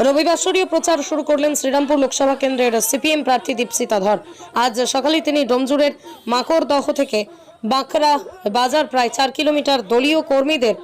রবিবাসরীয় প্রচার শুরু করলেন শ্রীরামপুর লোকসভা কেন্দ্রের সিপিএম প্রার্থী দীপশিতা ধর। আজ সকালে তিনি ডোমজুরের মাকড়দহ থেকে বাঁকড়া বাজার প্রায় 4 কিলোমিটার দলীয় কর্মীদের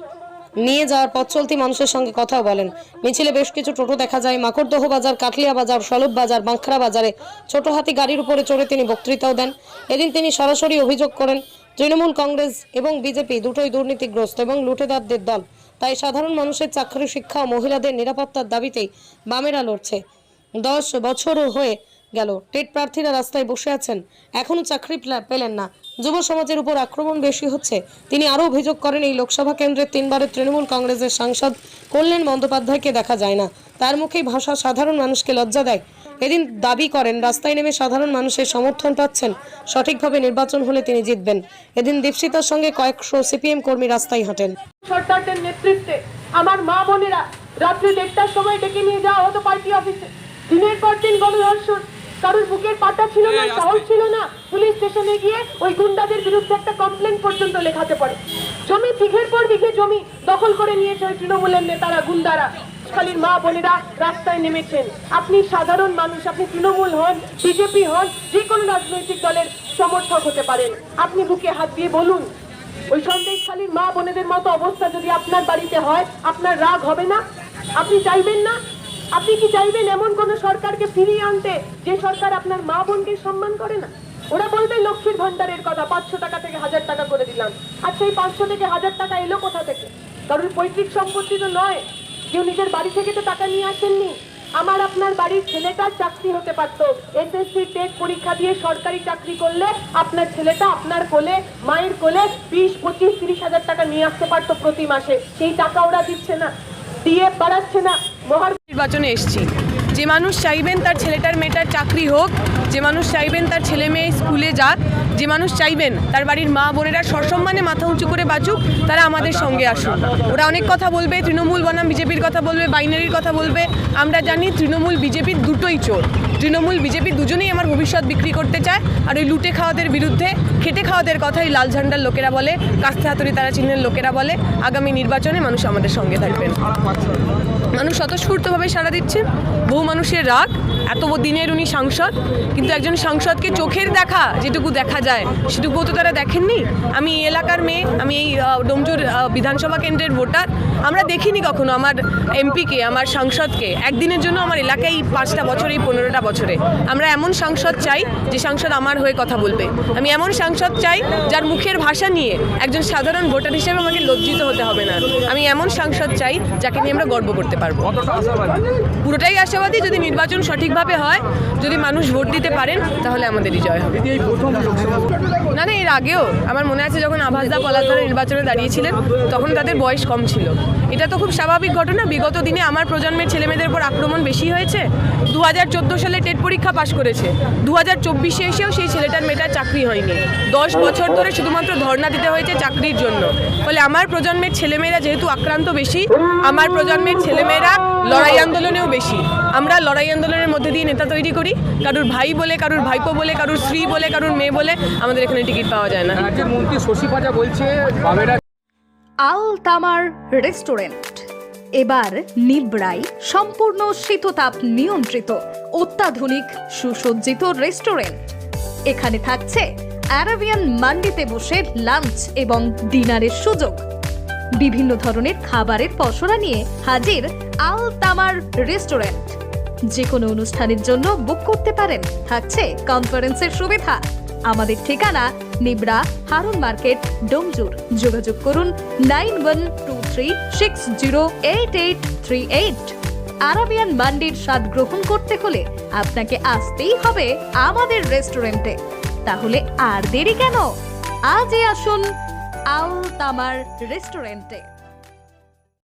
নিয়ে যাওয়ার পথ চলতি মানুষের সঙ্গে কথাও বলেন। মিছিলে বেশ কিছু টোটো দেখা যায়। মাকড়দহ বাজার, কাটলিয়া বাজার, সলভ বাজার, বাঁকড়া বাজারে ছোট হাতি গাড়ির উপরে চড়ে তিনি বক্তৃতাও দেন। এদিন তিনি সরাসরি অভিযোগ করেন তৃণমূল কংগ্রেস এবং বিজেপি দুটোই দুর্নীতিগ্রস্ত এবং লুটেরাদের দল। তাই সাধারণ মানুষের চাকরি, শিক্ষা ও মহিলাদের নিরাপত্তার দাবিতেই বামেরা লড়ছে। 10 বছর হয়ে গেল টেট প্রার্থীরা রাস্তায় বসে আছেন, এখনো চাকরি পেলেন না। যুব সমাজের উপর আক্রমণ বেশি হচ্ছে। তিনি আরও অভিযোগ করেন এই লোকসভা কেন্দ্রের 3 বারের তৃণমূল কংগ্রেসের সাংসদ কল্যাণ বন্দ্যোপাধ্যায়কে দেখা যায় না। তার মুখেই ভাষা সাধারণ মানুষকে লজ্জা দেয়। এদিন দাবি করেন রাস্তায় নেমে সাধারণ মানুষের সমর্থন পাচ্ছেন, সঠিকভাবে নির্বাচন হলে তিনি জিতবেন। এদিন দীপশিতার সঙ্গে কয়েকশো সিপিএম কর্মী রাস্তায় হাঁটেন। সরকারের নেতৃত্বে আমার মা বোনেরা রাত্রি 1টার সময় ডেকে নিয়ে যাওয়া হতো পার্টি অফিসে। দিনের পর দিন গণধর্ষণ, কারোর বুকের পাটা ছিল না, সাহস ছিল না পুলিশ স্টেশনে গিয়ে ওই গুন্ডাদের বিরুদ্ধে একটা কমপ্লেন পর্যন্ত লেখাতে পারে। জমি বিঘের পর বিঘে জমি দখল করে নিয়েছে ওই তৃণমূলের নেতারা, গুন্ডারা। খালির মা বোনেরা রাস্তায় নেমেছেন। আপনি সাধারণ মানুষ, আপনি তৃণমূল হন, বিজেপি হন, যে কোনো রাজনৈতিক দলের সমর্থক হতে পারেন। আপনি বুকে হাত দিয়ে বলুন, ওই সন্দেশখালীর মা বোনেদের মতো অবস্থা যদি আপনার বাড়িতে হয়, আপনার রাগ হবে না? আপনি চাইবেন না? আপনি কি চাইবেন এমন কোন সরকারকে ফিরিয়ে আনতে যে সরকার আপনার মা বোনকে সম্মান করে না? ওরা বলবে লক্ষ্মীর ভান্ডারের কথা, 500 টাকা থেকে 1000 টাকা করে দিলাম। আর সেই 500 থেকে 1000 টাকা এলো কোথা থেকে? কারণ পৈতৃক সম্পত্তি তো নয়, কেউ নিজের বাড়ি থেকে তো টাকা নিয়ে আসেননি। আমার আপনার বাড়ির ছেলেটার চাকরি হতে পারত। এসএসসি টেট পরীক্ষা দিয়ে সরকারি চাকরি করলে আপনার ছেলেটা আপনার কোলে, মায়ের কোলে 20, 25, 30 হাজার টাকা নিয়ে আসতে পারতো প্রতি মাসে। সেই টাকা ওরা দিচ্ছে না, ডিএফ বাড়াচ্ছে না। নির্বাচনে এসেছি, যে মানুষ চাইবেন তার ছেলেটার মেয়েটার চাকরি হোক, যে মানুষ চাইবেন তার ছেলে মেয়ে স্কুলে যাক, যে মানুষ চাইবেন তার বাড়ির মা বোনেরা সসম্মানে মাথা উঁচু করে বাঁচুক, তারা আমাদের সঙ্গে আসুন। ওরা অনেক কথা বলবে, তৃণমূল বনাম বিজেপির কথা বলবে, বাইনারির কথা বলবে। আমরা জানি তৃণমূল বিজেপির দুটোই চোর। তৃণমূল বিজেপি দুজনেই আমার ভবিষ্যৎ বিক্রি করতে চায়। আর ওই লুটে খাওয়াদের বিরুদ্ধে, খেটে খাওয়াদের কথাই লাল ঝান্ডার লোকেরা বলে, কাস্তে হাতুড়ি তারা চিহ্নের লোকেরা বলে। আগামী নির্বাচনে মানুষ আমাদের সঙ্গে থাকবেন। মানুষ স্বতঃস্ফূর্তভাবে সাড়া দিচ্ছেন। বহু মানুষের রাগ, এত দিনের উনি সাংসদ, কিন্তু একজন সাংসদকে চোখের দেখা যেটুকু দেখা যায় সেটুকুও তো তারা দেখেননি। আমি এই এলাকার মেয়ে, আমি এই ডোমজুর বিধানসভা কেন্দ্রের ভোটার। আমরা দেখিনি কখনো আমার এমপিকে, আমার সাংসদকে একদিনের জন্য আমার এলাকায় 5টা বছর, এই 15টা বছরে। আমরা এমন সাংসদ চাই যে সাংসদ আমার হয়ে কথা বলবে। আমি এমন সাংসদ চাই যার মুখের ভাষা নিয়ে একজন সাধারণ ভোটার হিসেবে আমাকে লজ্জিত হতে হবে না। আমি এমন সাংসদ চাই যাকে নিয়ে আমরা গর্ব করতে পারবো। পুরোটাই আশাবাদী। যদি নির্বাচন সঠিকভাবে হয়, যদি মানুষ ভোট দিতে পারেন, তাহলে আমাদেরই জয় হবে। না না, এর আগেও আমার মনে আছে যখন আভাসদা পলাশদার নির্বাচনে দাঁড়িয়েছিলেন, তখন তাদের বয়স কম ছিল। এটা তো খুব স্বাভাবিক ঘটনা। বিগত দিনে আমার প্রজন্মের ছেলেমেয়েদের উপর আক্রমণ বেশি হয়েছে। 2014 সালে টেট পরীক্ষা পাশ করেছে, 2024-এ এসেও সেই ছেলেটার মেয়েটার চাকরি হয়নি। 10 বছর ধরে শুধুমাত্র ধর্ণা দিতে হয়েছে চাকরির জন্য। ফলে আমার প্রজন্মের ছেলেমেয়েরা যেহেতু আক্রান্ত বেশি, আমার প্রজন্মের ছেলেমেয়েরা লড়াই আন্দোলনেও বেশি। আমরা লড়াই আন্দোলনের মধ্যে দিয়ে নেতা তৈরি করি। কারুর ভাই বলে, কারুর ভাইপো বলে, কারুর স্ত্রী বলে, কারুর মেয়ে বলে আমাদের এখানে টিকিট পাওয়া যায় না। রাজ্যের মন্ত্রী শশী পাজা বলছে বামেরা। আল তামার রেস্টুরেন্ট এবার নিবড়াই সম্পূর্ণ শীততাপ নিয়ন্ত্রিত অত্যাধুনিক সুসজ্জিত রেস্টুরেন্ট। এখানে থাকছে আরাবিয়ান মান্ডিতে বসে লাঞ্চ এবং ডিনারের সুযোগ। বিভিন্ন ধরনের খাবারের পসরা নিয়ে হাজির আল তামার রেস্টুরেন্ট। যে কোনো অনুষ্ঠানের জন্য বুক করতে পারেন, থাকছে কনফারেন্সের সুবিধা। আমাদের ঠিকানা নিবড়া, হারুন মার্কেট, ডোমজুর। যোগাযোগ করুন 9123608838। আরাবিয়ান মান্ডির স্বাদ গ্রহণ করতে হলে আপনাকে আসতেই হবে আমাদের রেস্টুরেন্টে। তাহলে আর দেরি কেন? আজই আসুন আল তামার রেস্টুরেন্টে।